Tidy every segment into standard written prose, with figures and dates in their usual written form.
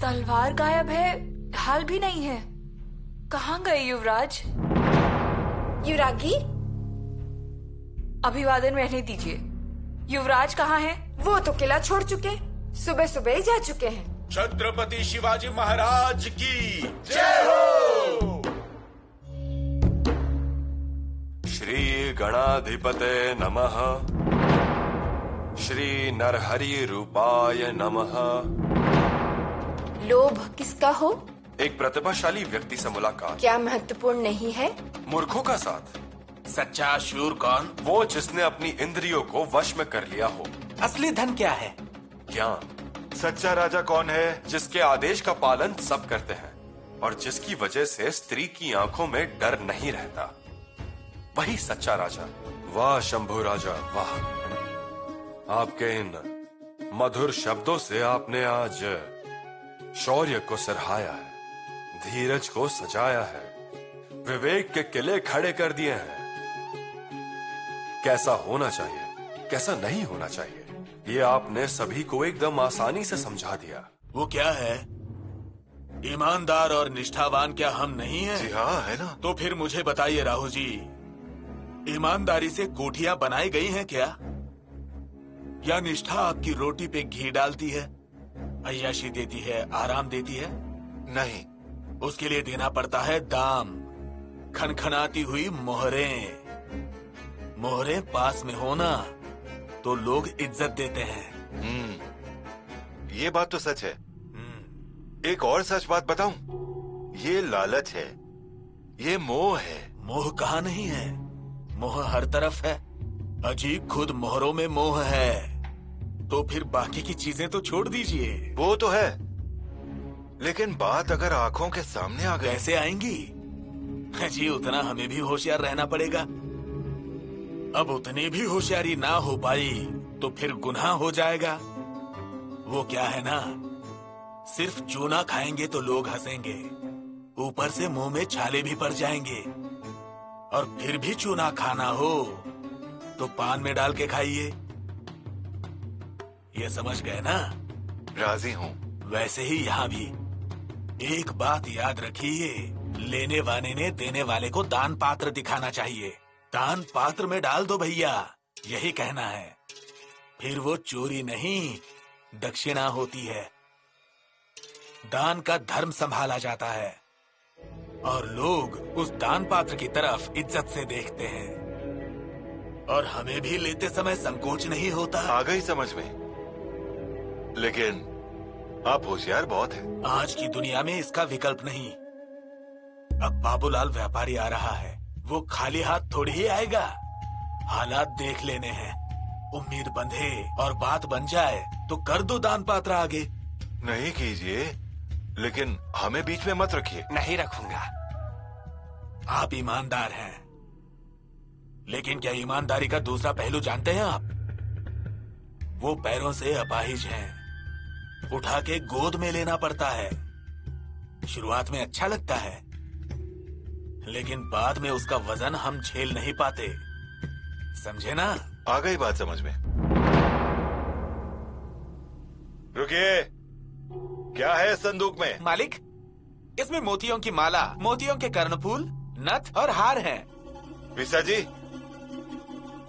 तलवार गायब है, ढाल भी नहीं है। कहाँ गए युवराज? युवरागी, अभिवादन रहने दीजिए। युवराज कहाँ हैं? वो तो किला छोड़ चुके, सुबह सुबह ही जा चुके हैं। छत्रपति शिवाजी महाराज की जय हो। श्री गणाधिपते नमः। श्री नरहरि रूपाय नमः। लोभ किसका हो? एक प्रतिभाशाली व्यक्ति से मुलाकात। क्या महत्वपूर्ण नहीं है? मूर्खों का साथ। सच्चा शूर कौन? वो जिसने अपनी इंद्रियों को वश में कर लिया हो। असली धन क्या है? ज्ञान। सच्चा राजा कौन है? जिसके आदेश का पालन सब करते हैं और जिसकी वजह से स्त्री की आंखों में डर नहीं रहता, वही सच्चा राजा। वाह शंभू राजा वाह, आपके इन मधुर शब्दों से आपने आज शौर्य को सराहाया है, धीरज को सजाया है, विवेक के किले खड़े कर दिए हैं। कैसा होना चाहिए, कैसा नहीं होना चाहिए, ये आपने सभी को एकदम आसानी से समझा दिया। वो क्या है? ईमानदार और निष्ठावान क्या हम नहीं हैं? जी हाँ, है ना। तो फिर मुझे बताइए राहु जी, ईमानदारी से कोठियां बनाई गई हैं क्या? या निष्ठा आपकी रोटी पे घी डालती है, अय्याशी देती है, आराम देती है? नहीं, उसके लिए देना पड़ता है दाम, खनखनाती हुई मोहरें। मोहरें पास में होना तो लोग इज्जत देते हैं। ये बात तो सच है। एक और सच बात बताऊं? ये लालच है, ये मोह है। मोह कहाँ नहीं है, मोह हर तरफ है। अजी खुद मोहरों में मोह है, तो फिर बाकी की चीजें तो छोड़ दीजिए। वो तो है, लेकिन बात अगर आंखों के सामने आ गई। कैसे आएंगी? जी उतना हमें भी होशियार रहना पड़ेगा। अब उतनी भी होशियारी ना हो पाई तो फिर गुनाह हो जाएगा। वो क्या है ना, सिर्फ चूना खाएंगे तो लोग हंसेंगे, ऊपर से मुंह में छाले भी पड़ जाएंगे। और फिर भी चूना खाना हो तो पान में डाल के खाइए। ये समझ गए ना? राजी हूँ। वैसे ही यहाँ भी एक बात याद रखिए, लेने वाले ने देने वाले को दान पात्र दिखाना चाहिए। दान पात्र में डाल दो भैया, यही कहना है। फिर वो चोरी नहीं, दक्षिणा होती है। दान का धर्म संभाला जाता है और लोग उस दान पात्र की तरफ इज्जत से देखते हैं। और हमें भी लेते समय संकोच नहीं होता। आ गई समझ में, लेकिन आप होशियार बहुत हैं। आज की दुनिया में इसका विकल्प नहीं। अब बाबूलाल व्यापारी आ रहा है, वो खाली हाथ थोड़ी ही आएगा। हालात देख लेने हैं, उम्मीद बंधे और बात बन जाए तो कर दो दान पात्र आगे। नहीं कीजिए, लेकिन हमें बीच में मत रखिए। नहीं रखूंगा। आप ईमानदार हैं, लेकिन क्या ईमानदारी का दूसरा पहलू जानते हैं आप? वो पैरों से अपाहिज हैं, उठा के गोद में लेना पड़ता है। शुरुआत में अच्छा लगता है, लेकिन बाद में उसका वजन हम झेल नहीं पाते। समझे ना? आ गई बात समझ में। रुकिए, क्या है इस संदूक में? मालिक, इसमें मोतियों की माला, मोतियों के कर्णफूल, नथ और हार हैं। विसा जी,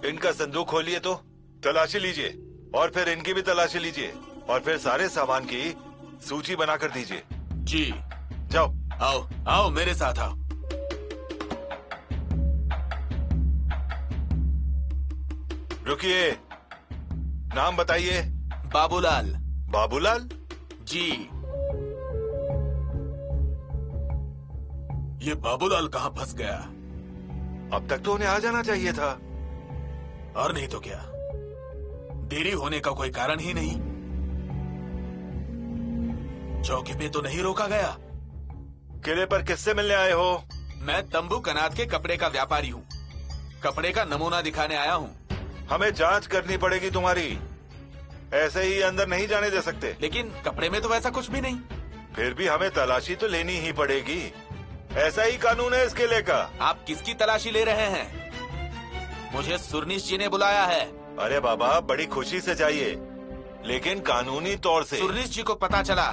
इनका संदूक खोलिए तो तलाशी लीजिए, और फिर इनकी भी तलाशी लीजिए, और फिर सारे सामान की सूची बनाकर दीजिए। जी। जाओ। आओ आओ मेरे साथ आओ। रुकिए, नाम बताइए। बाबूलाल। बाबूलाल? जी। ये बाबूलाल कहाँ फंस गया? अब तक तो उन्हें आ जाना चाहिए था। और नहीं तो क्या, देरी होने का कोई कारण ही नहीं। चौकी पे तो नहीं रोका गया। किले पर किससे मिलने आए हो? मैं तंबू कनात के कपड़े का व्यापारी हूँ। कपड़े का नमूना दिखाने आया हूँ। हमें जांच करनी पड़ेगी तुम्हारी, ऐसे ही अंदर नहीं जाने दे सकते। लेकिन कपड़े में तो वैसा कुछ भी नहीं। फिर भी हमें तलाशी तो लेनी ही पड़ेगी, ऐसा ही कानून है इस किले का। आप किसकी तलाशी ले रहे हैं? मुझे सुरनीश जी ने बुलाया है। अरे बाबा, बड़ी खुशी से जाइए, लेकिन कानूनी तौर से। सुरनीश जी को पता चला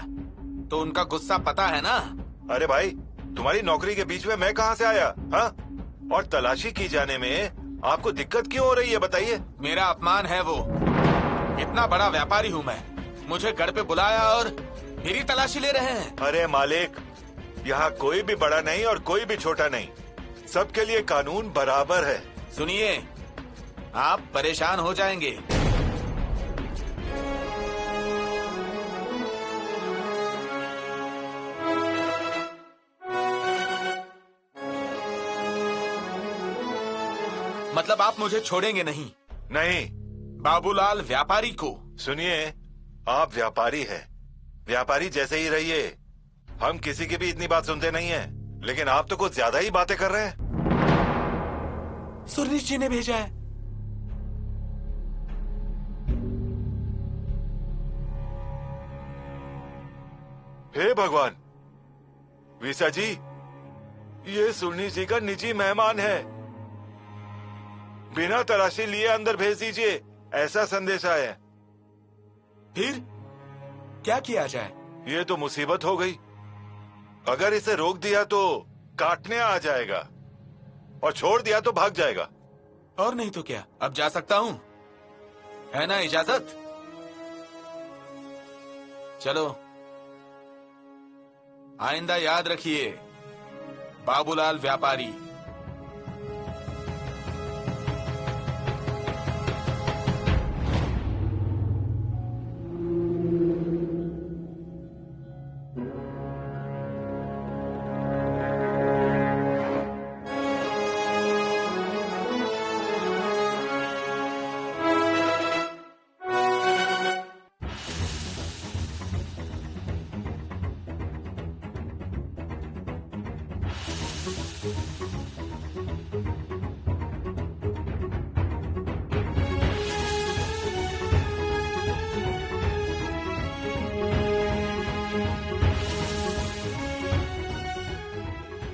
तो उनका गुस्सा पता है ना। अरे भाई, तुम्हारी नौकरी के बीच में मैं कहाँ से आया? हाँ, और तलाशी की जाने में आपको दिक्कत क्यों हो रही है बताइए? मेरा अपमान है वो। इतना बड़ा व्यापारी हूँ मैं, मुझे घर पे बुलाया और मेरी तलाशी ले रहे हैं। अरे मालिक, यहाँ कोई भी बड़ा नहीं और कोई भी छोटा नहीं, सबके लिए कानून बराबर है। सुनिए, आप परेशान हो जाएंगे। मतलब आप मुझे छोड़ेंगे नहीं? नहीं। बाबूलाल व्यापारी को। सुनिए, आप व्यापारी हैं, व्यापारी जैसे ही रहिए। हम किसी की भी इतनी बात सुनते नहीं हैं, लेकिन आप तो कुछ ज्यादा ही बातें कर रहे हैं। सुरनीश जी ने भेजा है। हे भगवान, वीसा जी, ये सुरनीश जी का निजी मेहमान है, बिना तलाशी लिए अंदर भेज दीजिए, ऐसा संदेश आया है। फिर क्या किया जाए? ये तो मुसीबत हो गई। अगर इसे रोक दिया तो काटने आ जाएगा, और छोड़ दिया तो भाग जाएगा। और नहीं तो क्या, अब जा सकता हूँ, है ना इजाजत? चलो, आइंदा याद रखिए, बाबूलाल व्यापारी।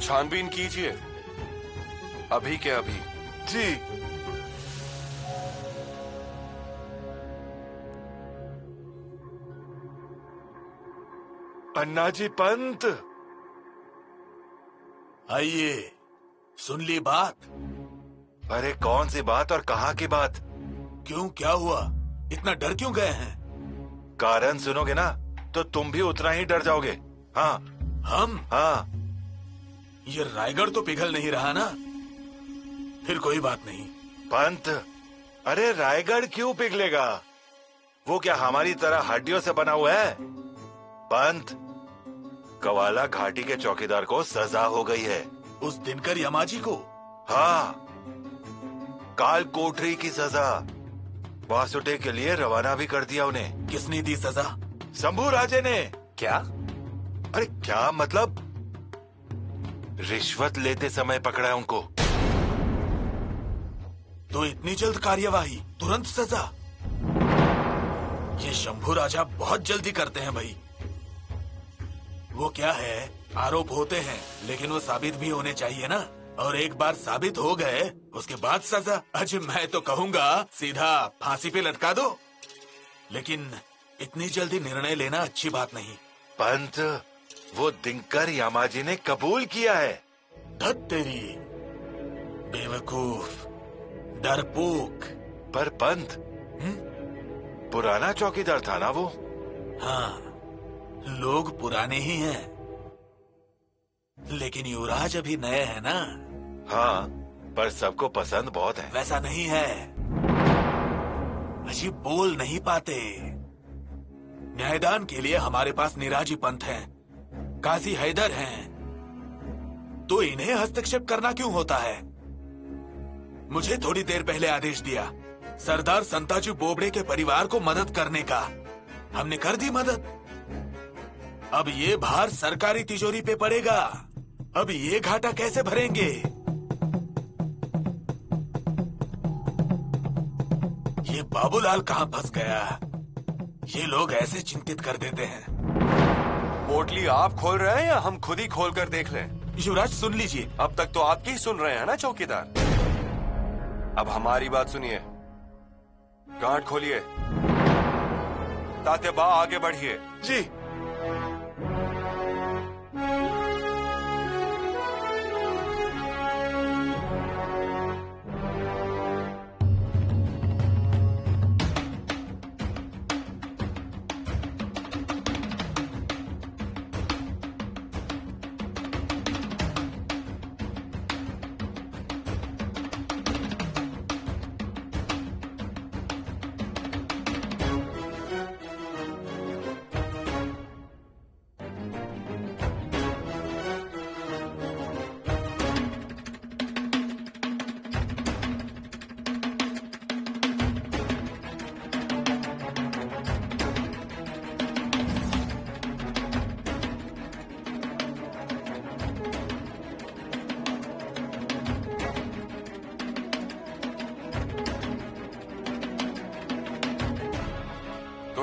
छानबीन कीजिए, अभी के अभी। जी। अन्ना जी पंत, आइए, सुन ली बात? अरे कौन सी बात और कहाँ की बात? क्यों, क्या हुआ? इतना डर क्यों गए हैं? कारण सुनोगे ना तो तुम भी उतना ही डर जाओगे। हाँ। हम? हाँ। ये रायगढ़ तो पिघल नहीं रहा ना? फिर कोई बात नहीं। पंत, अरे रायगढ़ क्यों पिघलेगा? वो क्या हमारी तरह हड्डियों से बना हुआ है? पंत, कवाला घाटी के चौकीदार को सजा हो गई है। उस दिनकर यमाजी को? हाँ, काल कोठरी की सजा। वासुटे के लिए रवाना भी कर दिया उन्हें। किसने दी सजा? शंभू राजे ने। क्या? अरे क्या मतलब? रिश्वत लेते समय पकड़ा है उनको। तो इतनी जल्द कार्यवाही, तुरंत सजा? ये शंभू राजा बहुत जल्दी करते हैं भाई। वो क्या है, आरोप होते हैं लेकिन वो साबित भी होने चाहिए ना, और एक बार साबित हो गए उसके बाद सजा। अजय मैं तो कहूंगा सीधा फांसी पे लटका दो, लेकिन इतनी जल्दी निर्णय लेना अच्छी बात नहीं। पंत, वो दिनकर यामाजी ने कबूल किया है। धत तेरी, बेवकूफ, डरपोक। पर पंत, पुराना चौकीदार था ना वो? हाँ, लोग पुराने ही हैं, लेकिन युवराज अभी नए हैं ना। हाँ, पर सबको पसंद बहुत है। वैसा नहीं है, अजीब बोल नहीं पाते। न्यायदान के लिए हमारे पास निराजी पंथ हैं, काजी हैदर हैं, तो इन्हें हस्तक्षेप करना क्यों होता है? मुझे थोड़ी देर पहले आदेश दिया सरदार संताजी बोबड़े के परिवार को मदद करने का, हमने कर दी मदद। अब ये भार सरकारी तिजोरी पे पड़ेगा, अब ये घाटा कैसे भरेंगे? ये बाबूलाल कहाँ फंस गया? ये लोग ऐसे चिंतित कर देते हैं। पोटली आप खोल रहे हैं या हम खुद ही खोल कर देख लें? युवराज सुन लीजिए। अब तक तो आपकी ही सुन रहे हैं ना चौकीदार, अब हमारी बात सुनिए। गांठ खोलिए, ताते बा आगे बढ़िए। जी।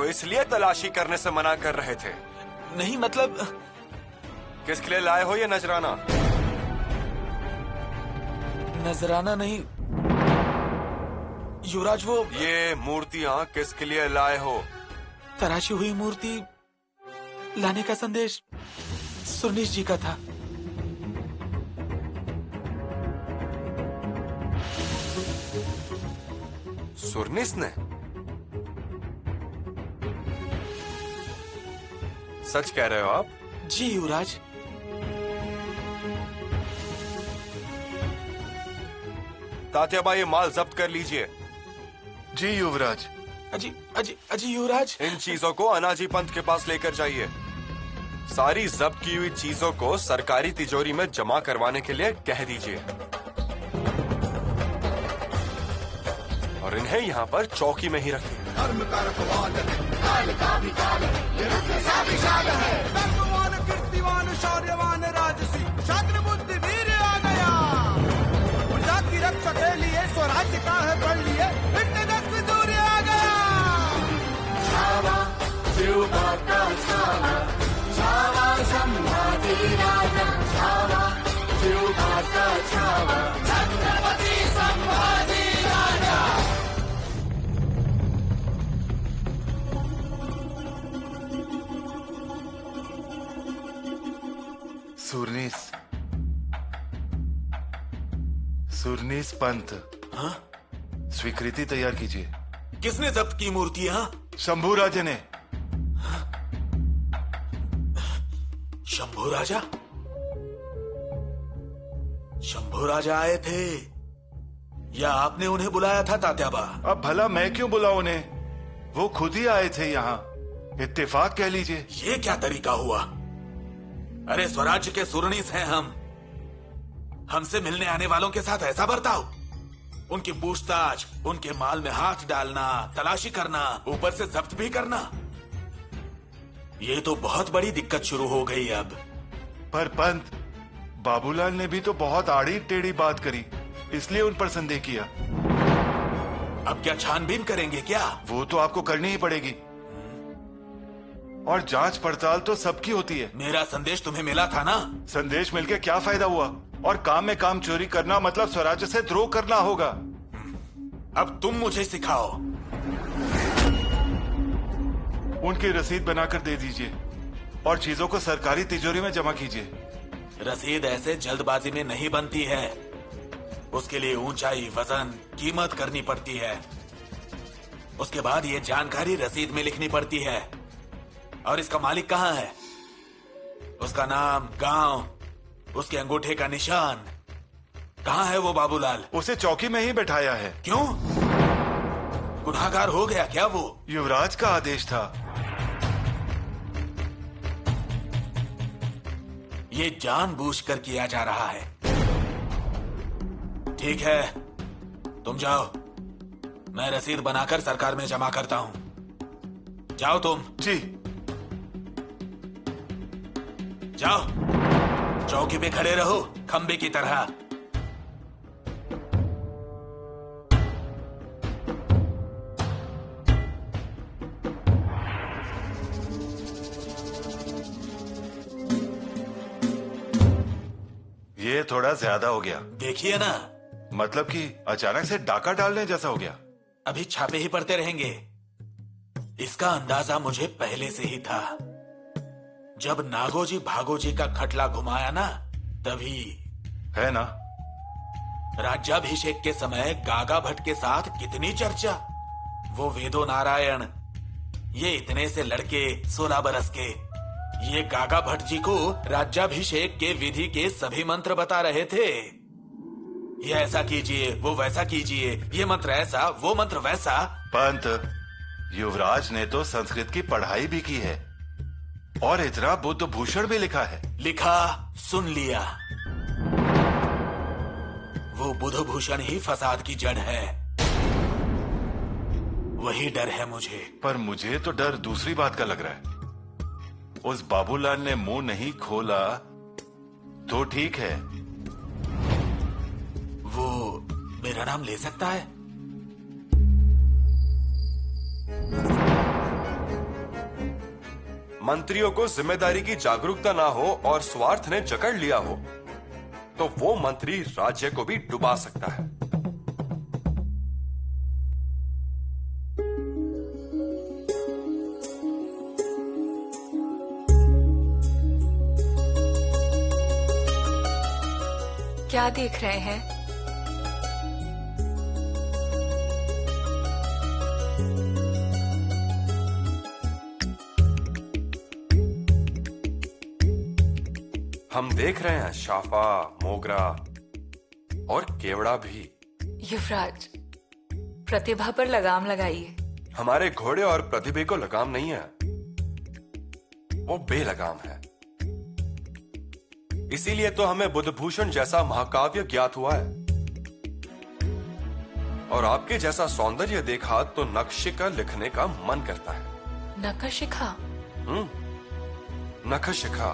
इसलिए तलाशी करने से मना कर रहे थे। नहीं मतलब किसके लिए लाए हो ये नजराना? नजराना नहीं युवराज, वो ये मूर्तियां किसके लिए लाए हो? तराशी हुई मूर्ति लाने का संदेश सुरनीश जी का था। सुरनीस ने? सच कह रहे हो आप? जी युवराज। तात्याबा, ये माल जब्त कर लीजिए। जी युवराज। अजी अजी अजी युवराज, इन चीजों को अनाजी पंत के पास लेकर जाइए। सारी जब्त की हुई चीजों को सरकारी तिजोरी में जमा करवाने के लिए कह दीजिए और इन्हें यहाँ पर चौकी में ही रखिए। कीर्तिवान शौर्यवान राजसी छात्र बुद्धि वीर आ गया। प्रजा की रक्षा के लिए स्वराज्य का है पढ़ लिए सूर्य आ गया। छावा जीवा का छावा, छावा संभाजी राजा, छावा जीवा का छावा, छत्रपति संभाजी राजा। सुरनीस पंत, हाँ? स्वीकृति तैयार कीजिए। किसने जब्त की मूर्तियां? शंभू राजा ने। शंभू राजा? शंभू राजा आए थे या आपने उन्हें बुलाया था तात्याबा? अब भला मैं क्यों बुलाऊं उन्हें? वो खुद ही आए थे यहाँ। इत्तेफाक कह लीजिए। ये क्या तरीका हुआ? अरे स्वराज्य के सुरनीस हैं हम। हमसे मिलने आने वालों के साथ ऐसा बर्ताव? उनकी पूछताछ, उनके माल में हाथ डालना, तलाशी करना, ऊपर से जब्त भी करना, ये तो बहुत बड़ी दिक्कत शुरू हो गई अब। पर पंत, बाबूलाल ने भी तो बहुत आड़ी टेढ़ी बात करी, इसलिए उन पर संदेह किया। अब क्या छानबीन करेंगे क्या? वो तो आपको करनी ही पड़ेगी, और जांच पड़ताल तो सबकी होती है। मेरा संदेश तुम्हें मिला था ना? संदेश मिलके क्या फायदा हुआ? और काम में काम चोरी करना मतलब स्वराज्य से द्रोह करना होगा। अब तुम मुझे सिखाओ। उनकी रसीद बनाकर दे दीजिए और चीजों को सरकारी तिजोरी में जमा कीजिए। रसीद ऐसे जल्दबाजी में नहीं बनती है, उसके लिए ऊंचाई, वजन, कीमत करनी पड़ती है। उसके बाद ये जानकारी रसीद में लिखनी पड़ती है। और इसका मालिक कहाँ है? उसका नाम, गांव, उसके अंगूठे का निशान। कहाँ है वो बाबूलाल? उसे चौकी में ही बैठाया है। क्यों? गुनाहगार हो गया क्या वो? युवराज का आदेश था। ये जानबूझकर किया जा रहा है। ठीक है, तुम जाओ, मैं रसीद बनाकर सरकार में जमा करता हूं। जाओ तुम। जी। जाओ, चौकी पे खड़े रहो खंबे की तरह। ये थोड़ा ज्यादा हो गया। देखिए ना, मतलब कि अचानक से डाका डालने जैसा हो गया। अभी छापे ही पड़ते रहेंगे। इसका अंदाजा मुझे पहले से ही था। जब नागोजी भागोजी का खटला घुमाया ना, तभी। है ना? राज्याभिषेक के समय गागा भट्ट के साथ कितनी चर्चा। वो वेदो नारायण, ये इतने से लड़के 16 बरस के, ये गागा भट्ट जी को राज्याभिषेक के विधि के सभी मंत्र बता रहे थे। ये ऐसा कीजिए, वो वैसा कीजिए, ये मंत्र ऐसा, वो मंत्र वैसा। पंत, युवराज ने तो संस्कृत की पढ़ाई भी की है और इतना बुद्ध भूषण भी लिखा है। लिखा, सुन लिया। वो बुद्ध भूषण ही फसाद की जड़ है। वही डर है मुझे। पर मुझे तो डर दूसरी बात का लग रहा है। उस बाबूलाल ने मुंह नहीं खोला तो ठीक है। वो मेरा नाम ले सकता है? मंत्रियों को जिम्मेदारी की जागरूकता ना हो और स्वार्थ ने जकड़ लिया हो तो वो मंत्री राज्य को भी डुबा सकता है। क्या देख रहे हैं? हम देख रहे हैं शाफा, मोगरा और केवड़ा भी। युवराज, प्रतिभा पर लगाम लगाइए। हमारे घोड़े और प्रतिभा को लगाम नहीं है, वो बेलगाम है। इसीलिए तो हमें बुद्धभूषण जैसा महाकाव्य ज्ञात हुआ है और आपके जैसा सौंदर्य देखा तो नखशिखा लिखने का मन करता है। नखशिखा? नखशिखा।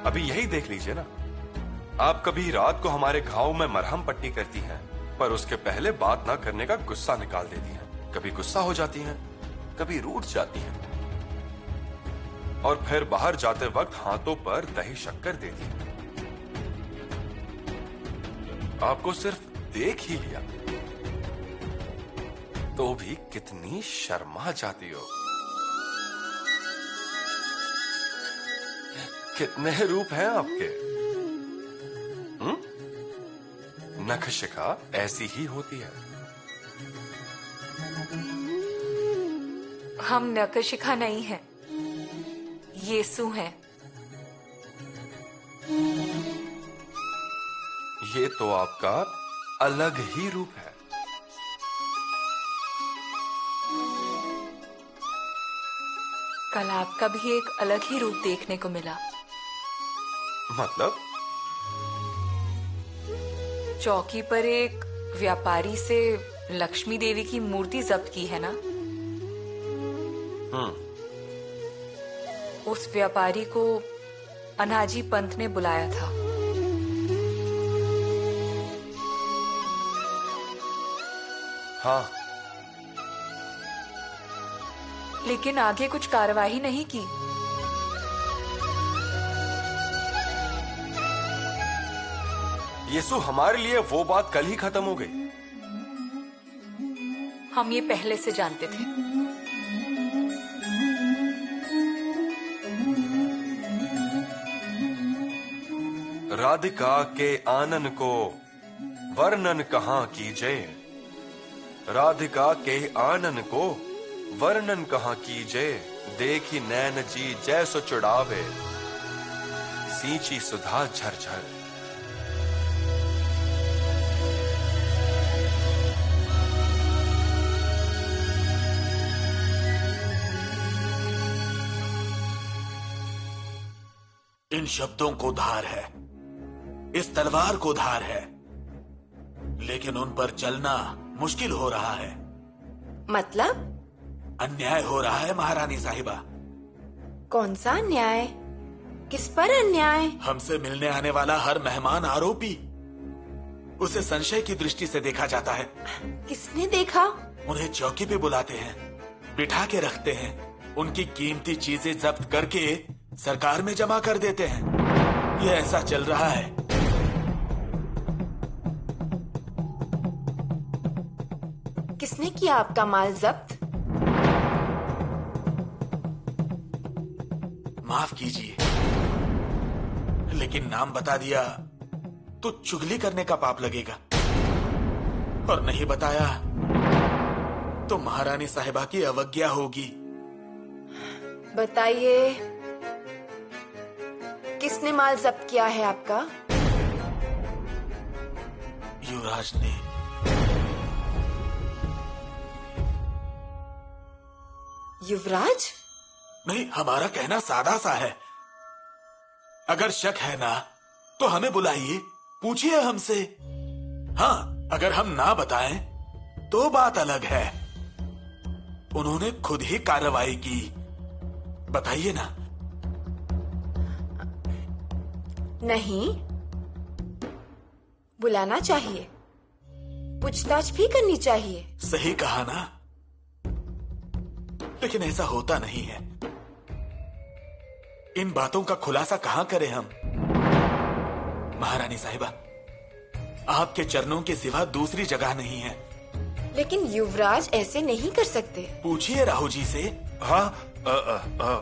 अभी यही देख लीजिए ना, आप कभी रात को हमारे घाव में मरहम पट्टी करती हैं, पर उसके पहले बात ना करने का गुस्सा निकाल देती हैं। कभी गुस्सा हो जाती हैं, कभी रूठ जाती हैं और फिर बाहर जाते वक्त हाथों पर दही शक्कर देती हैं। आपको सिर्फ देख ही लिया तो भी कितनी शर्मा जाती हो। कितने रूप हैं आपके। नखशिखा ऐसी ही होती है। हम नखशिखा नहीं हैं, यीशु हैं। ये तो आपका अलग ही रूप है। कल आपका भी एक अलग ही रूप देखने को मिला। मतलब? चौकी पर एक व्यापारी से लक्ष्मी देवी की मूर्ति जब्त की है ना? उस व्यापारी को अनाजी पंत ने बुलाया था। हाँ। लेकिन आगे कुछ कार्रवाई नहीं की। यीशु, हमारे लिए वो बात कल ही खत्म हो गई। हम ये पहले से जानते थे। राधिका के आनन को वर्णन कहाँ कीजे, राधिका के आनन को वर्णन कहाँ कीजे, देखी नैन जी जैसो चुड़ावे, सींची सुधा झरझर। इन शब्दों को धार है, इस तलवार को धार है, लेकिन उन पर चलना मुश्किल हो रहा है। मतलब? अन्याय हो रहा है महारानी साहिबा। कौन सा अन्याय? किस पर अन्याय? हमसे मिलने आने वाला हर मेहमान आरोपी, उसे संशय की दृष्टि से देखा जाता है। किसने देखा? उन्हें चौकी पे बुलाते हैं, बिठा के रखते हैं, उनकी कीमती चीजें जब्त करके सरकार में जमा कर देते हैं। यह ऐसा चल रहा है। किसने किया आपका माल जब्त? माफ कीजिए, लेकिन नाम बता दिया तो चुगली करने का पाप लगेगा, और नहीं बताया तो महारानी साहिबा की अवज्ञा होगी। बताइए, किसने माल जब्त किया है आपका? युवराज ने। युवराज? नहीं, हमारा कहना सादा सा है। अगर शक है ना तो हमें बुलाइए, पूछिए हमसे। हाँ, अगर हम ना बताएं तो बात अलग है। उन्होंने खुद ही कार्रवाई की, बताइए ना। नहीं, बुलाना चाहिए, पूछताछ भी करनी चाहिए। सही कहा ना, लेकिन ऐसा होता नहीं है। इन बातों का खुलासा कहां करें हम? महारानी साहिबा, आपके चरणों के सिवा दूसरी जगह नहीं है। लेकिन युवराज ऐसे नहीं कर सकते। पूछिए राहु जी से। हाँ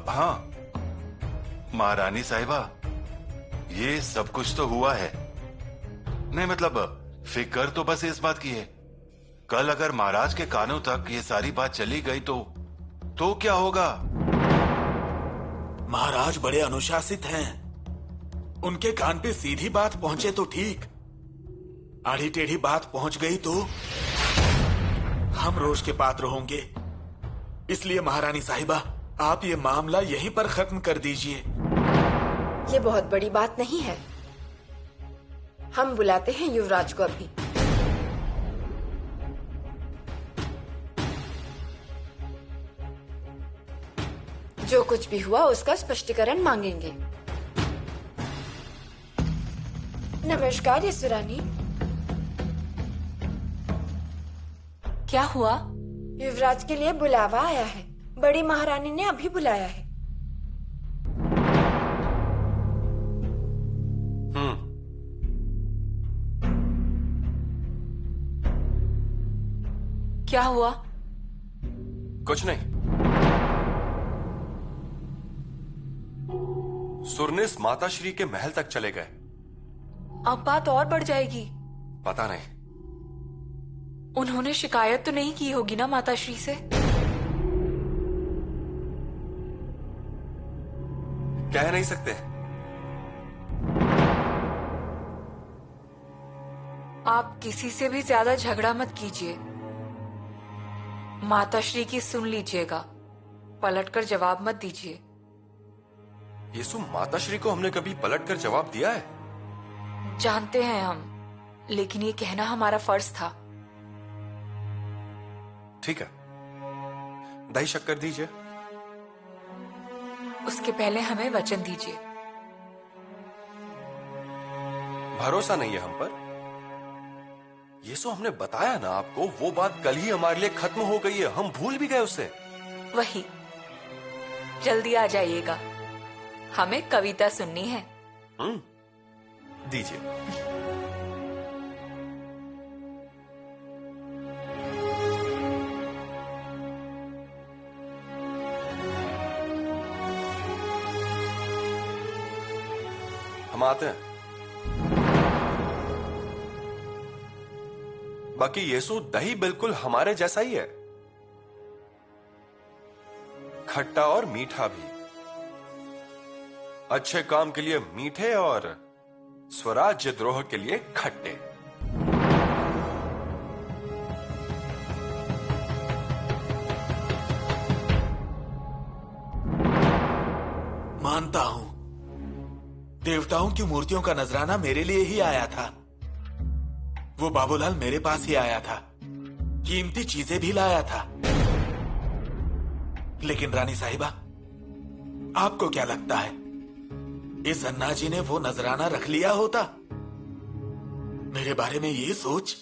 हाँ महारानी साहिबा, ये सब कुछ तो हुआ है। नहीं मतलब फिक्र तो बस इस बात की है, कल अगर महाराज के कानों तक ये सारी बात चली गई तो क्या होगा? महाराज बड़े अनुशासित हैं। उनके कान पे सीधी बात पहुंचे तो ठीक, आड़ी टेढ़ी बात पहुंच गई तो हम रोष के पात्र होंगे। इसलिए महारानी साहिबा, आप ये मामला यहीं पर खत्म कर दीजिए। ये बहुत बड़ी बात नहीं है। हम बुलाते हैं युवराज को अभी। जो कुछ भी हुआ उसका स्पष्टीकरण मांगेंगे। नमस्कार यशुरानी। क्या हुआ? युवराज के लिए बुलावा आया है। बड़ी महारानी ने अभी बुलाया है। क्या हुआ? कुछ नहीं। सुरनिस माताश्री के महल तक चले गए। अब बात और बढ़ जाएगी। पता नहीं। उन्होंने शिकायत तो नहीं की होगी ना माताश्री से? कह नहीं सकते। आप किसी से भी ज्यादा झगड़ा मत कीजिए। माताश्री की सुन लीजिएगा, पलटकर जवाब मत दीजिए। यीशु, माताश्री को हमने कभी पलटकर जवाब दिया है? जानते हैं हम, लेकिन ये कहना हमारा फर्ज था। ठीक है, दही शक्कर दीजिए। उसके पहले हमें वचन दीजिए। भरोसा नहीं है हम पर? यीशु, हमने बताया ना आपको, वो बात कल ही हमारे लिए खत्म हो गई है। हम भूल भी गए उससे। वही, जल्दी आ जाइएगा, हमें कविता सुननी है। दीजिए। हम आते हैं। बाकी यीशु, दही बिल्कुल हमारे जैसा ही है, खट्टा और मीठा भी। अच्छे काम के लिए मीठे और स्वराज्य द्रोह के लिए खट्टे। मानता हूं, देवताओं की मूर्तियों का नजराना मेरे लिए ही आया था। वो बाबूलाल मेरे पास ही आया था, कीमती चीजें भी लाया था। लेकिन रानी साहिबा, आपको क्या लगता है, इस अन्ना जी ने वो नजराना रख लिया होता? मेरे बारे में ये सोच,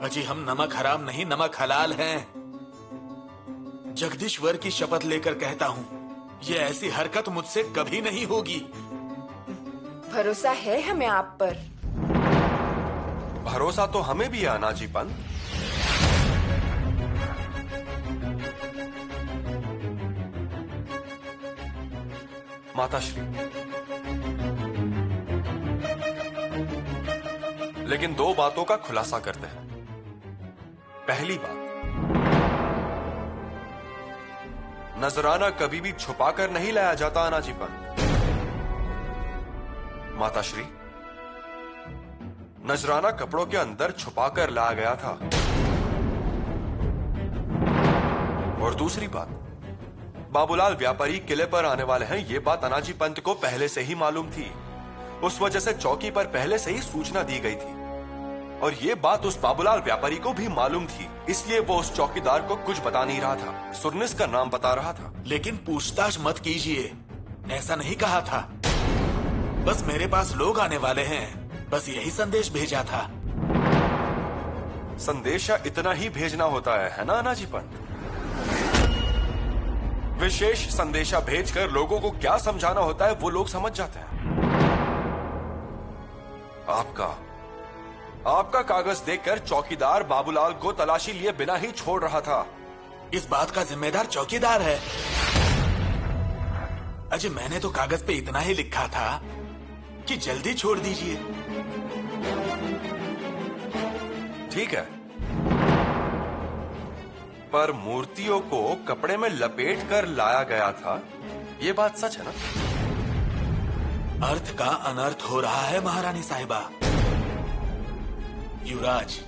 अजी हम नमक हराम नहीं, नमक हलाल हैं। जगदीश्वर की शपथ लेकर कहता हूं, ये ऐसी हरकत मुझसे कभी नहीं होगी। भरोसा है हमें आप पर। भरोसा तो हमें भी है अनाजी पंत। माताश्री, लेकिन दो बातों का खुलासा करते हैं। पहली बात, नजराना कभी भी छुपाकर नहीं लाया जाता अनाजी पंत। माताश्री, नजराना कपड़ों के अंदर छुपाकर लाया गया था। और दूसरी बात, बाबूलाल व्यापारी किले पर आने वाले हैं, यह बात अनाजी पंत को पहले से ही मालूम थी। उस वजह से चौकी पर पहले से ही सूचना दी गई थी, और यह बात उस बाबूलाल व्यापारी को भी मालूम थी। इसलिए वो उस चौकीदार को कुछ बता नहीं रहा था, सुरनिस का नाम बता रहा था। लेकिन पूछताछ मत कीजिए, ऐसा नहीं कहा था। बस मेरे पास लोग आने वाले हैं, बस यही संदेश भेजा था। संदेशा इतना ही भेजना होता है ना अनाजी पंत? विशेष संदेशा भेजकर लोगों को क्या समझाना होता है वो लोग समझ जाते हैं। आपका कागज देखकर चौकीदार बाबूलाल को तलाशी लिए बिना ही छोड़ रहा था। इस बात का जिम्मेदार चौकीदार है। अजय, मैंने तो कागज पे इतना ही लिखा था कि जल्दी छोड़ दीजिए। ठीक है, पर मूर्तियों को कपड़े में लपेट कर लाया गया था, ये बात सच है ना? अर्थ का अनर्थ हो रहा है महारानी साहिबा। युवराज,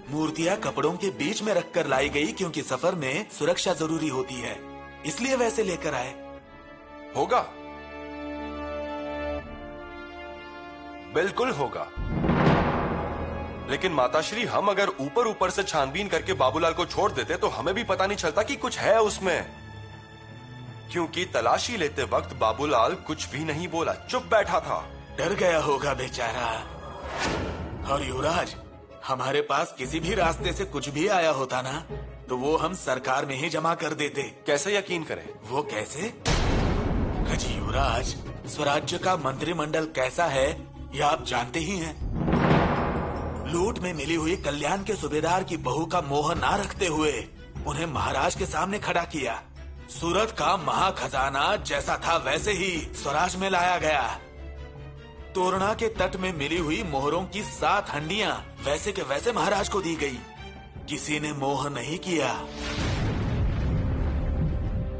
मूर्तियां कपड़ों के बीच में रखकर लाई गई क्योंकि सफर में सुरक्षा जरूरी होती है, इसलिए वैसे लेकर आए। होगा, बिल्कुल होगा, लेकिन माताश्री, हम अगर ऊपर ऊपर से छानबीन करके बाबूलाल को छोड़ देते तो हमें भी पता नहीं चलता कि कुछ है उसमें, क्योंकि तलाशी लेते वक्त बाबूलाल कुछ भी नहीं बोला, चुप बैठा था। डर गया होगा बेचारा। और युवराज, हमारे पास किसी भी रास्ते से कुछ भी आया होता ना तो वो हम सरकार में ही जमा कर देते। कैसे यकीन करें? वो कैसे? अजी युवराज, स्वराज्य का मंत्रिमंडल कैसा है यह आप जानते ही हैं। लूट में मिली हुई कल्याण के सूबेदार की बहू का मोह ना रखते हुए उन्हें महाराज के सामने खड़ा किया। सूरत का महाखजाना जैसा था वैसे ही स्वराज में लाया गया। तोरणा के तट में मिली हुई मोहरों की 7 हंडियां वैसे के वैसे महाराज को दी गई। किसी ने मोह नहीं किया।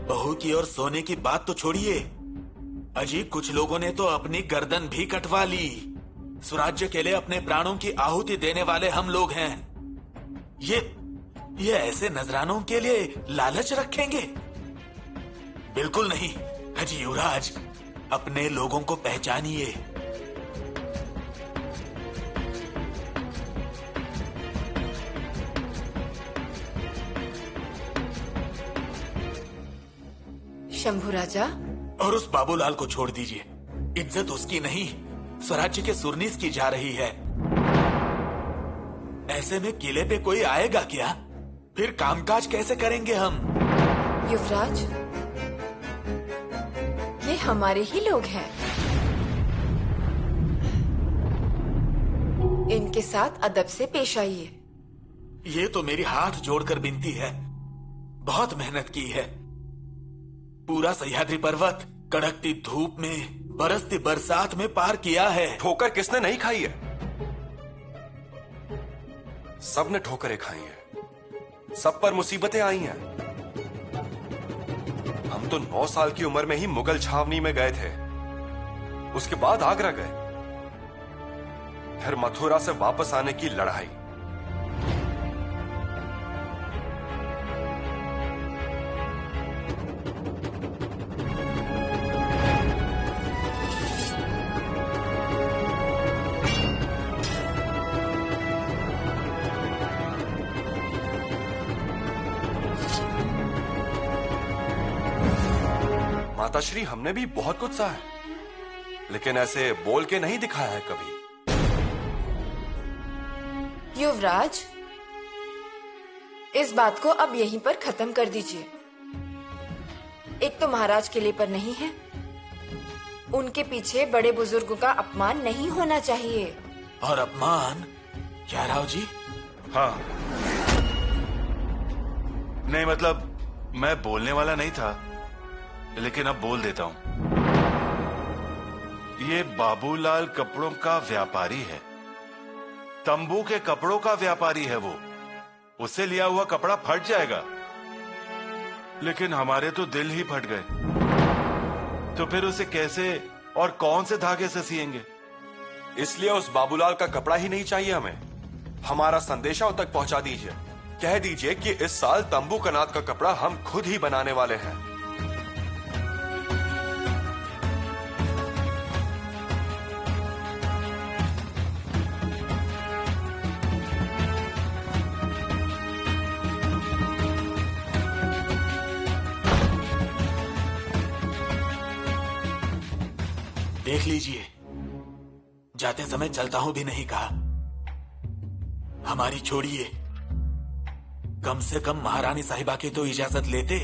बहू की और सोने की बात तो छोड़िए, अजी कुछ लोगों ने तो अपनी गर्दन भी कटवा ली। स्वराज्य के लिए अपने प्राणों की आहुति देने वाले हम लोग हैं। ये ऐसे नजरानों के लिए लालच रखेंगे? बिल्कुल नहीं। अजी युवराज, अपने लोगों को पहचानिए। शंभू राजा, और उस बाबूलाल को छोड़ दीजिए। इज्जत उसकी नहीं, स्वराज्य के सुरनीस की जा रही है। ऐसे में किले पे कोई आएगा क्या? फिर कामकाज कैसे करेंगे हम? युवराज, ये हमारे ही लोग हैं। इनके साथ अदब से पेश आइए। ये तो मेरी हाथ जोड़कर विनती है। बहुत मेहनत की है। पूरा सह्याद्री पर्वत कड़कती धूप में, बरसती बरसात में पार किया है। ठोकर किसने नहीं खाई है? सबने ठोकरें खाई हैं। सब पर मुसीबतें आई हैं। हम तो 9 साल की उम्र में ही मुगल छावनी में गए थे। उसके बाद आगरा गए, फिर मथुरा से वापस आने की लड़ाई। माताश्री, हमने भी बहुत कुछ सहा है, लेकिन ऐसे बोल के नहीं दिखाया है कभी। युवराज, इस बात को अब यहीं पर खत्म कर दीजिए। एक तो महाराज किले पर नहीं है, उनके पीछे बड़े बुजुर्गों का अपमान नहीं होना चाहिए। और अपमान क्या राव जी? हाँ, नहीं मतलब मैं बोलने वाला नहीं था, लेकिन अब बोल देता हूं। ये बाबूलाल कपड़ों का व्यापारी है। तंबू के कपड़ों का व्यापारी है वो। उससे लिया हुआ कपड़ा फट जाएगा, लेकिन हमारे तो दिल ही फट गए। तो फिर उसे कैसे और कौन से धागे से सिएंगे? इसलिए उस बाबूलाल का कपड़ा ही नहीं चाहिए हमें। हमारा संदेशा उन तक पहुंचा दीजिए। कह दीजिए कि इस साल तंबू कनात का कपड़ा हम खुद ही बनाने वाले हैं। देख लीजिए, जाते समय चलता हूं भी नहीं कहा। हमारी छोड़िए, कम से कम महारानी साहिबा की तो इजाजत लेते।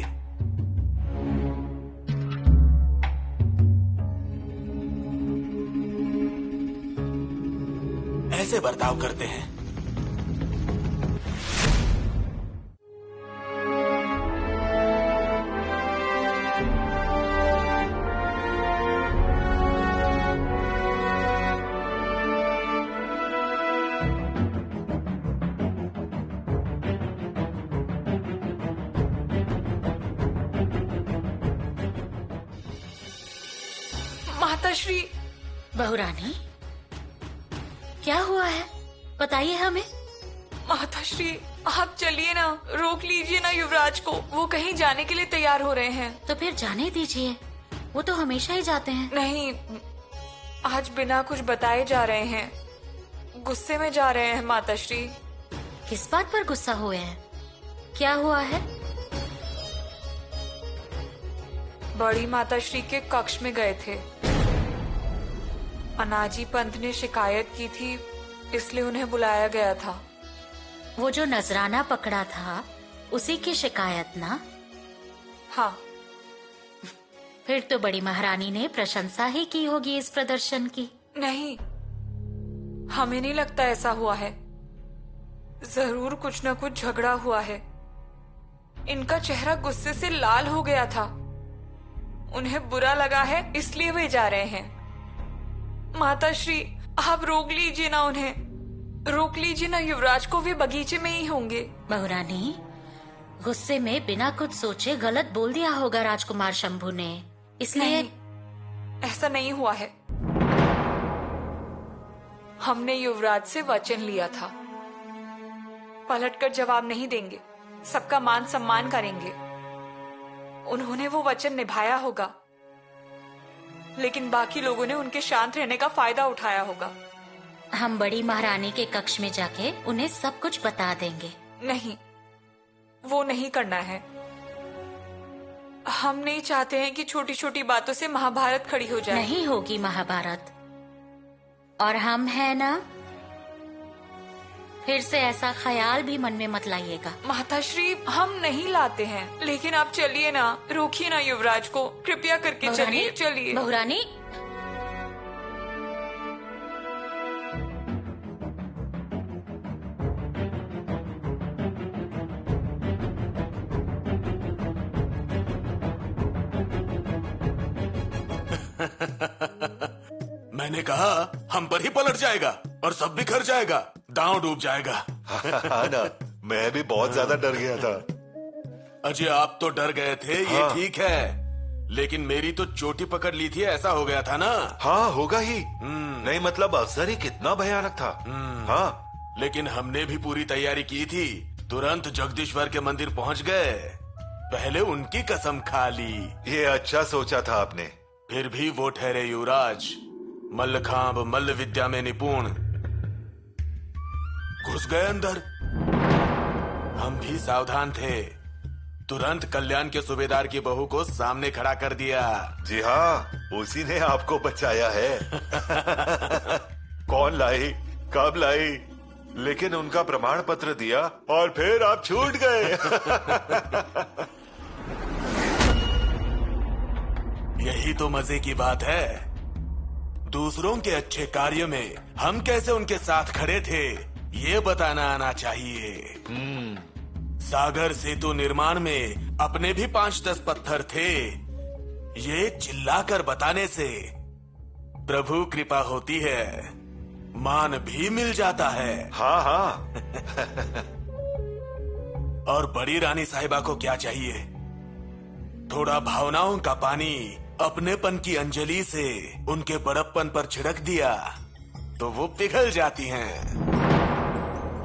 कैसे बर्ताव करते हैं। माताश्री, बहुरानी, क्या हुआ है? बताइए हमें। माताश्री, आप चलिए ना, रोक लीजिए ना युवराज को। वो कहीं जाने के लिए तैयार हो रहे हैं। तो फिर जाने दीजिए, वो तो हमेशा ही जाते हैं। नहीं, आज बिना कुछ बताए जा रहे हैं। गुस्से में जा रहे हैं माताश्री। किस बात पर गुस्सा हुए हैं? क्या हुआ है? बड़ी माताश्री के कक्ष में गए थे। अनाजी पंत ने शिकायत की थी, इसलिए उन्हें बुलाया गया था। वो जो नजराना पकड़ा था, उसी की शिकायत ना? हाँ। फिर तो बड़ी महारानी ने प्रशंसा ही की होगी इस प्रदर्शन की। नहीं, हमें नहीं लगता ऐसा हुआ है। जरूर कुछ न कुछ झगड़ा हुआ है। इनका चेहरा गुस्से से लाल हो गया था। उन्हें बुरा लगा है, इसलिए वे जा रहे हैं। माताश्री, आप रोक लीजिए ना उन्हें। रोक लीजिए ना युवराज को, वे बगीचे में ही होंगे। बहुरानी, गुस्से में बिना कुछ सोचे गलत बोल दिया होगा राजकुमार शंभू ने, इसलिए। नहीं, ऐसा नहीं हुआ है। हमने युवराज से वचन लिया था, पलटकर जवाब नहीं देंगे, सबका मान सम्मान करेंगे। उन्होंने वो वचन निभाया होगा, लेकिन बाकी लोगों ने उनके शांत रहने का फायदा उठाया होगा। हम बड़ी महारानी के कक्ष में जाके उन्हें सब कुछ बता देंगे। नहीं, वो नहीं करना है। हम नहीं चाहते हैं कि छोटी छोटी बातों से महाभारत खड़ी हो जाए। नहीं होगी महाभारत, और हम है ना। फिर से ऐसा ख्याल भी मन में मत लाइएगा। माताश्री, हम नहीं लाते हैं, लेकिन आप चलिए ना, रोकिए ना युवराज को, कृपया करके चलिए। चलिए बहुरानी, मैंने कहा हम पर ही पलट जाएगा और सब बिखर जाएगा, दांव डूब जाएगा। हाँ ना, मैं भी बहुत ज्यादा डर गया था। अजय, आप तो डर गए थे, ये हाँ। ठीक है, लेकिन मेरी तो चोटी पकड़ ली थी, ऐसा हो गया था ना। हाँ, होगा ही। नहीं मतलब अफसर ही कितना भयानक था। हाँ, लेकिन हमने भी पूरी तैयारी की थी। तुरंत जगदीश्वर के मंदिर पहुंच गए, पहले उनकी कसम खा ली। ये अच्छा सोचा था आपने। फिर भी वो ठहरे युवराज, मल्लखांब मल्ल विद्या में निपुण। घुस गए अंदर। हम भी सावधान थे, तुरंत कल्याण के सूबेदार की बहू को सामने खड़ा कर दिया। जी हाँ, उसी ने आपको बचाया है। कौन लाई, कब लाई, लेकिन उनका प्रमाण पत्र दिया और फिर आप छूट गए। यही तो मजे की बात है। दूसरों के अच्छे कार्य में हम कैसे उनके साथ खड़े थे, ये बताना आना चाहिए। सागर सेतु निर्माण में अपने भी 5-10 पत्थर थे। ये चिल्लाकर बताने से प्रभु कृपा होती है, मान भी मिल जाता है। हाँ हाँ। और बड़ी रानी साहिबा को क्या चाहिए? थोड़ा भावनाओं का पानी अपनेपन की अंजलि से उनके बड़प्पन पर छिड़क दिया तो वो पिघल जाती हैं।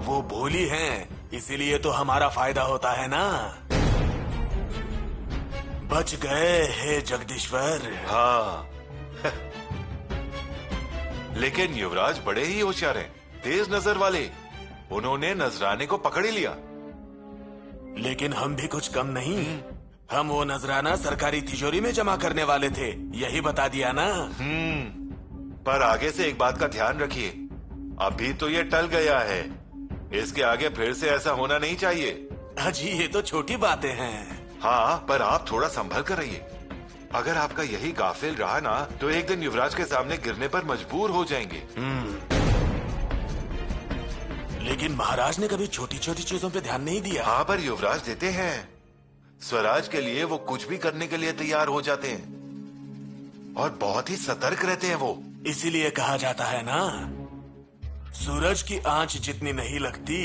वो भोली हैं, इसीलिए तो हमारा फायदा होता है ना। बच गए हे जगदीश्वर। हाँ। लेकिन युवराज बड़े ही होशियार हैं, तेज नजर वाले। उन्होंने नजराने को पकड़ ही लिया। लेकिन हम भी कुछ कम नहीं। हम वो नजराना सरकारी तिजोरी में जमा करने वाले थे, यही बता दिया ना। पर आगे से एक बात का ध्यान रखिए, अभी तो ये टल गया है, इसके आगे फिर से ऐसा होना नहीं चाहिए। अजी, ये तो छोटी बातें हैं। हाँ, पर आप थोड़ा संभल कर रहिए। अगर आपका यही गाफिल रहा ना, तो एक दिन युवराज के सामने गिरने पर मजबूर हो जाएंगे। लेकिन महाराज ने कभी छोटी छोटी चीजों पे ध्यान नहीं दिया। हाँ, पर युवराज देते हैं। स्वराज के लिए वो कुछ भी करने के लिए तैयार हो जाते हैं और बहुत ही सतर्क रहते हैं वो। इसीलिए कहा जाता है ना, सूरज की आंच जितनी नहीं लगती,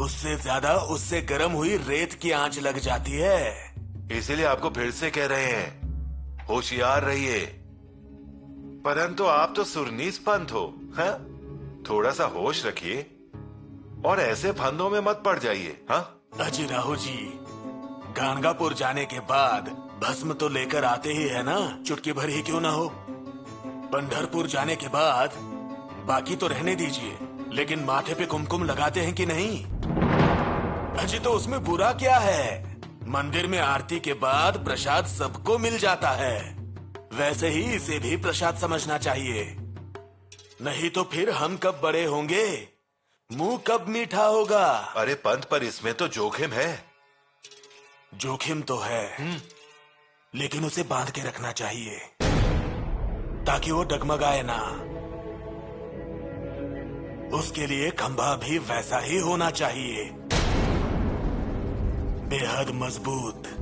उससे ज्यादा उससे गर्म हुई रेत की आंच लग जाती है। इसीलिए आपको फिर से कह रहे हैं, होशियार रहिए। परंतु आप तो सुरनीस पंथ हो, हाँ? थोड़ा सा होश रखिए और ऐसे फंदों में मत पड़ जाइए। हाँ अजी राहु जी, गाणगापुर जाने के बाद भस्म तो लेकर आते ही है ना, चुटकी भर ही क्यों ना हो। पंढरपुर जाने के बाद बाकी तो रहने दीजिए, लेकिन माथे पे कुमकुम लगाते हैं कि नहीं? अजी तो उसमें बुरा क्या है? मंदिर में आरती के बाद प्रसाद सबको मिल जाता है, वैसे ही इसे भी प्रसाद समझना चाहिए। नहीं तो फिर हम कब बड़े होंगे, मुंह कब मीठा होगा। अरे पंथ, पर इसमें तो जोखिम है। जोखिम तो है, लेकिन उसे बांध के रखना चाहिए ताकि वो डगमगाए ना। उसके लिए खंभा भी वैसा ही होना चाहिए, बेहद मजबूत।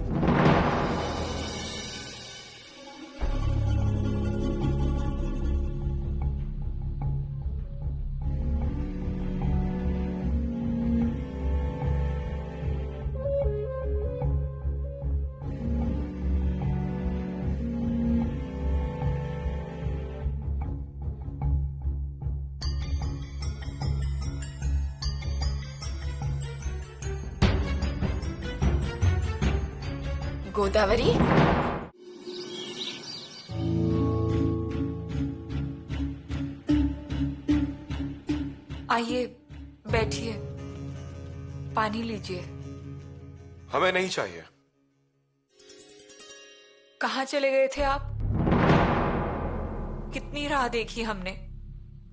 गोदावरी, आइए बैठिए, पानी लीजिए। हमें नहीं चाहिए। कहाँ चले गए थे आप? कितनी राह देखी हमने,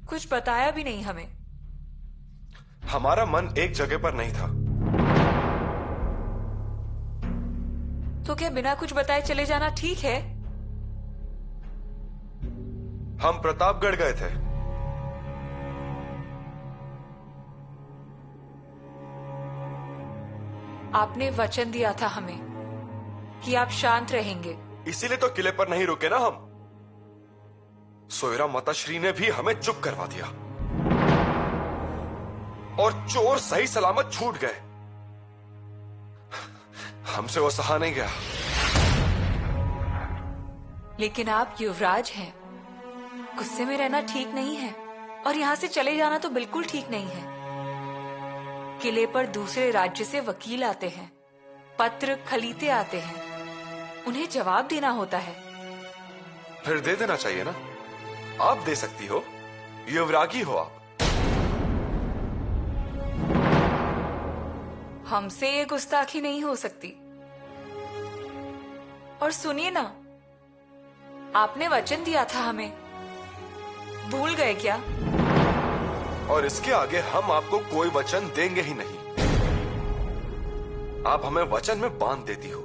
कुछ बताया भी नहीं हमें। हमारा मन एक जगह पर नहीं था। तो क्या बिना कुछ बताए चले जाना ठीक है? हम प्रतापगढ़ गए थे। आपने वचन दिया था हमें कि आप शांत रहेंगे। इसीलिए तो किले पर नहीं रुके ना हम। सोयरा माताश्री ने भी हमें चुप करवा दिया और चोर सही सलामत छूट गए। हमसे वो सहा नहीं गया। लेकिन आप युवराज हैं, गुस्से में रहना ठीक नहीं है और यहाँ से चले जाना तो बिल्कुल ठीक नहीं है। किले पर दूसरे राज्य से वकील आते हैं, पत्र खलीते आते हैं, उन्हें जवाब देना होता है। फिर दे देना चाहिए ना। आप दे सकती हो, युवरागी हो आप। हमसे ये गुस्ताखी नहीं हो सकती। और सुनिए ना, आपने वचन दिया था हमें, भूल गए क्या? और इसके आगे हम आपको कोई वचन देंगे ही नहीं। आप हमें वचन में बांध देती हो।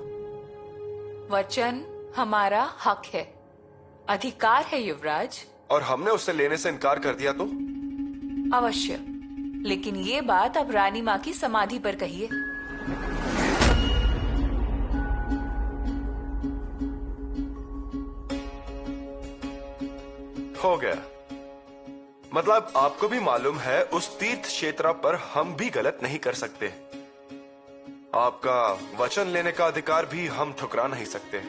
वचन हमारा हक है, अधिकार है युवराज। और हमने उससे लेने से इनकार कर दिया तो? अवश्य, लेकिन ये बात अब रानी माँ की समाधि पर कहिए। हो गया। मतलब आपको भी मालूम है उस तीर्थ क्षेत्र पर हम भी गलत नहीं कर सकते। आपका वचन लेने का अधिकार भी हम ठुकरा नहीं सकते।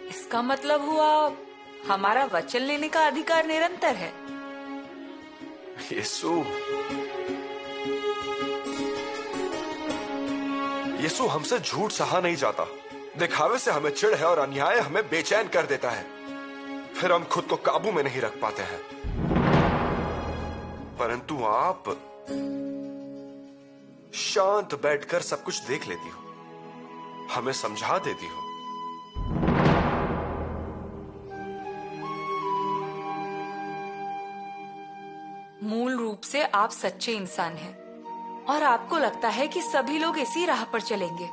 इसका मतलब हुआ हमारा वचन लेने का अधिकार निरंतर है। यीशु हमसे झूठ सहा नहीं जाता। दिखावे से हमें चिढ़ है और अन्याय हमें बेचैन कर देता है। फिर हम खुद को काबू में नहीं रख पाते हैं। परंतु आप शांत बैठकर सब कुछ देख लेती हो, हमें समझा देती हो। मूल रूप से आप सच्चे इंसान हैं और आपको लगता है कि सभी लोग इसी राह पर चलेंगे,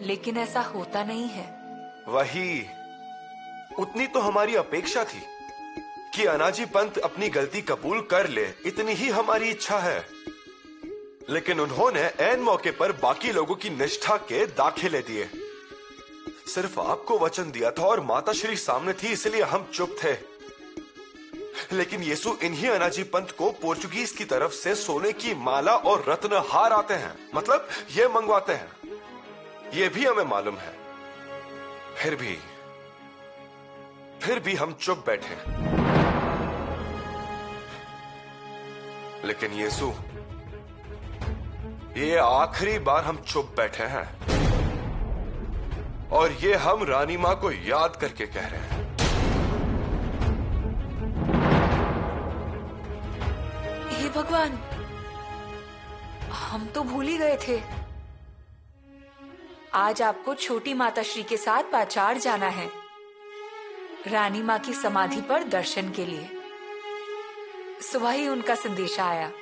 लेकिन ऐसा होता नहीं है। वही, उतनी तो हमारी अपेक्षा थी कि अनाजी पंत अपनी गलती कबूल कर ले, इतनी ही हमारी इच्छा है। लेकिन उन्होंने ऐन मौके पर बाकी लोगों की निष्ठा के दाखिले दिए। सिर्फ आपको वचन दिया था और माता श्री सामने थी, इसलिए हम चुप थे। लेकिन यीशु इन्हीं अनाजी पंत को पोर्चुगीज की तरफ से सोने की माला और रत्न हार आते हैं, मतलब ये मंगवाते हैं। ये भी हमें मालूम है। फिर भी हम चुप बैठे। लेकिन यीशु, ये आखिरी बार हम चुप बैठे हैं, और ये हम रानी मां को याद करके कह रहे हैं। हे भगवान, हम तो भूल ही गए थे। आज आपको छोटी माता श्री के साथ पाचार जाना है, रानी माँ की समाधि पर दर्शन के लिए। सुबह ही उनका संदेशा आया।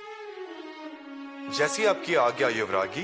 जैसी आपकी आज्ञा युवरागी।